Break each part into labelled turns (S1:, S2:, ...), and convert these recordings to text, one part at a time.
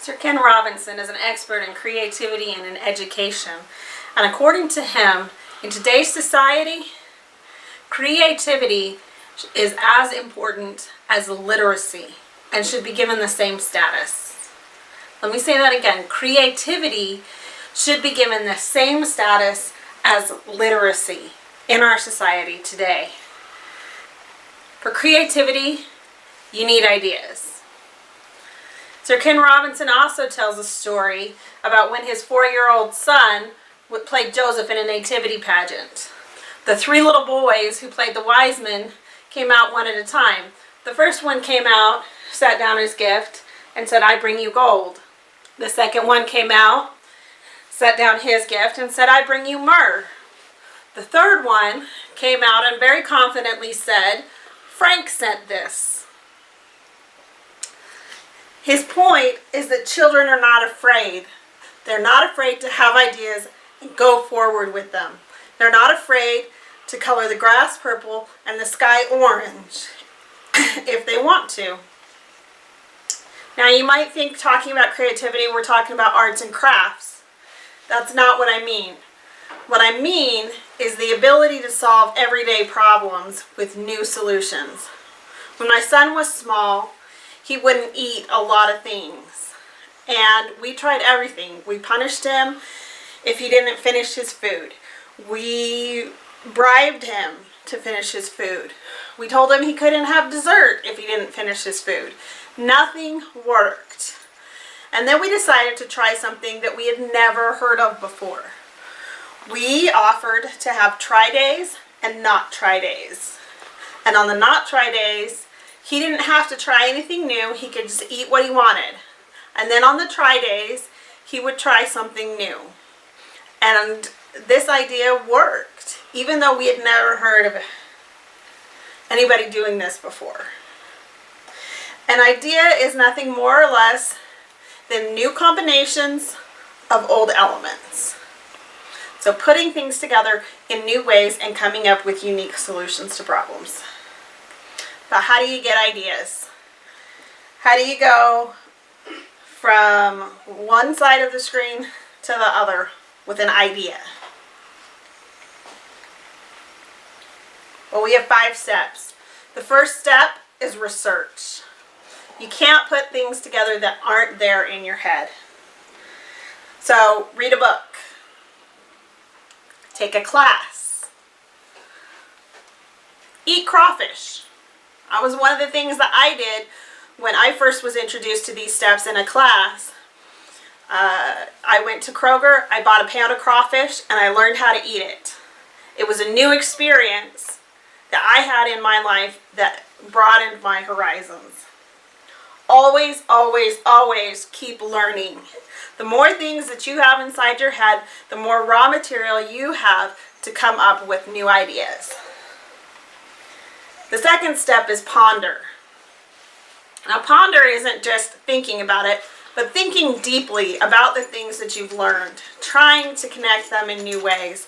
S1: Sir Ken Robinson is an expert in creativity and in education. And according to him, in today's society, creativity is as important as literacy and should be given the same status. Let me say that again. Creativity should be given the same status as literacy in our society today. For creativity, you need ideas. Sir Ken Robinson also tells a story about when his 4-year-old son played Joseph in a nativity pageant. The 3 little boys who played the wise men came out one at a time. The first one came out, sat down his gift, and said, "I bring you gold." The second one came out, set down his gift, and said, "I bring you myrrh." The third one came out and very confidently said, "Frank sent this." His point is that children are not afraid. They're not afraid to have ideas and go forward with them. They're not afraid to color the grass purple and the sky orange if they want to. Now you might think talking about creativity, we're talking about arts and crafts. That's not what I mean. What I mean is the ability to solve everyday problems with new solutions. When my son was small, he wouldn't eat a lot of things. And we tried everything. We punished him if he didn't finish his food. We bribed him to finish his food. We told him he couldn't have dessert if he didn't finish his food. Nothing worked. And then we decided to try something that we had never heard of before. We offered to have try days and not try days. And on the not try days, he didn't have to try anything new. He could just eat what he wanted. And then on the try days, he would try something new. And this idea worked, even though we had never heard of anybody doing this before. An idea is nothing more or less than new combinations of old elements. So putting things together in new ways and coming up with unique solutions to problems. But how do you get ideas? How do you go from one side of the screen to the other with an idea? Well, we have 5 steps. The first step is research. You can't put things together that aren't there in your head. So read a book. Take a class. Eat crawfish. That was one of the things that I did when I first was introduced to these steps in a class. I went to Kroger, I bought a pound of crawfish, and I learned how to eat it. It was a new experience that I had in my life that broadened my horizons. Always, always, always keep learning. The more things that you have inside your head, the more raw material you have to come up with new ideas. The second step is ponder. Now, ponder isn't just thinking about it, but thinking deeply about the things that you've learned, trying to connect them in new ways.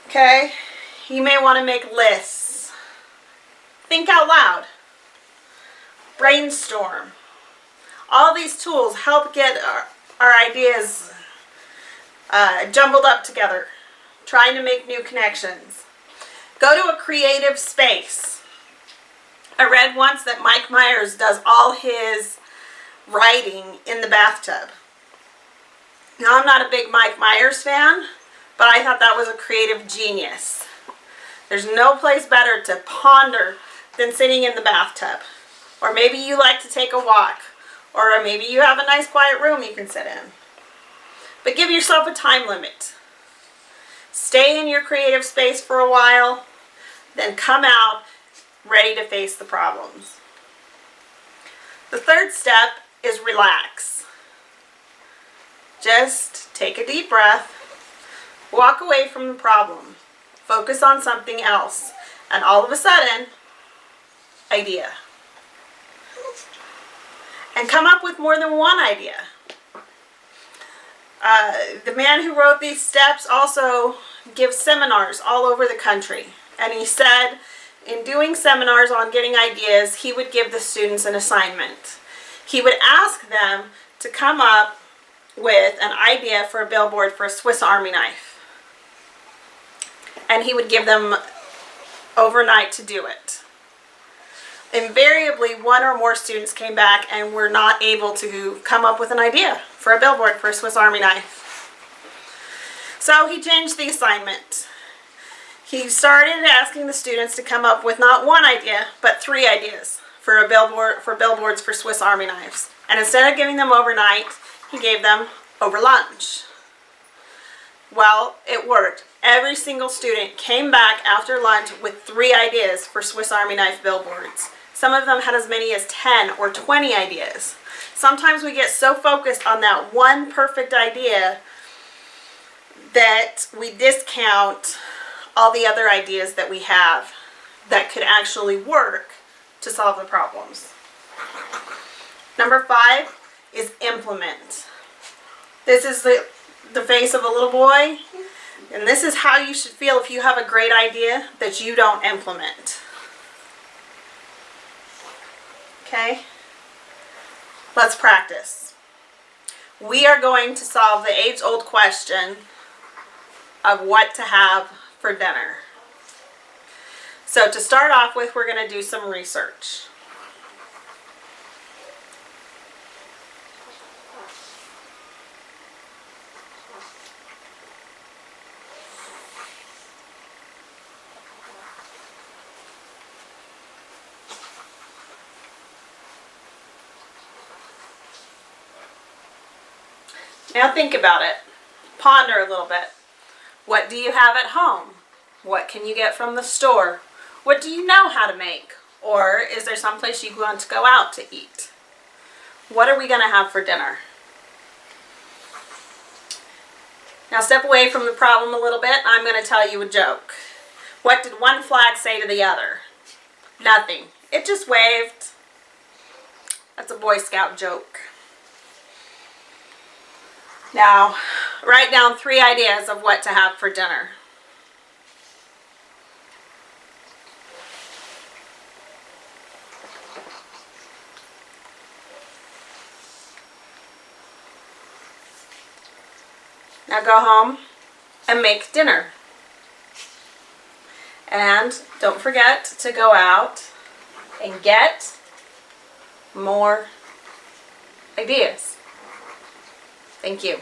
S1: Okay? You may want to make lists. Think out loud. Brainstorm. All these tools help get our ideas jumbled up together, trying to make new connections. Go to a creative space. I read once that Mike Myers does all his writing in the bathtub. Now, I'm not a big Mike Myers fan, but I thought that was a creative genius. There's no place better to ponder than sitting in the bathtub. Or maybe you like to take a walk. Or maybe you have a nice quiet room you can sit in. But give yourself a time limit. Stay in your creative space for a while, then come out ready to face the problems. The third step is relax. Just take a deep breath, walk away from the problem, focus on something else, and all of a sudden, idea. And come up with more than one idea. The man who wrote these steps also gives seminars all over the country. And he said in doing seminars on getting ideas, he would give the students an assignment. He would ask them to come up with an idea for a billboard for a Swiss Army knife. And he would give them overnight to do it. Invariably, one or more students came back and were not able to come up with an idea for a billboard for a Swiss Army knife. So he changed the assignment. He started asking the students to come up with not one idea, but 3 ideas for a billboard, for billboards for Swiss Army knives. And instead of giving them overnight, he gave them over lunch. Well, it worked. Every single student came back after lunch with 3 ideas for Swiss Army knife billboards. Some of them had as many as 10 or 20 ideas. Sometimes we get so focused on that one perfect idea that we discount all the other ideas that we have that could actually work to solve the problems. Number 5 is implement. This is the face of a little boy, and this is how you should feel if you have a great idea that you don't implement. Okay? Let's practice. We are going to solve the age-old question of what to have for dinner. So to start off with, we're going to do some research. Now think about it. Ponder a little bit. What do you have at home? What can you get from the store? What do you know how to make? Or is there someplace you want to go out to eat? What are we going to have for dinner? Now step away from the problem a little bit. I'm going to tell you a joke. What did one flag say to the other? Nothing. It just waved. That's a Boy Scout joke. Now, write down 3 ideas of what to have for dinner. Now go home and make dinner. And don't forget to go out and get more ideas. Thank you.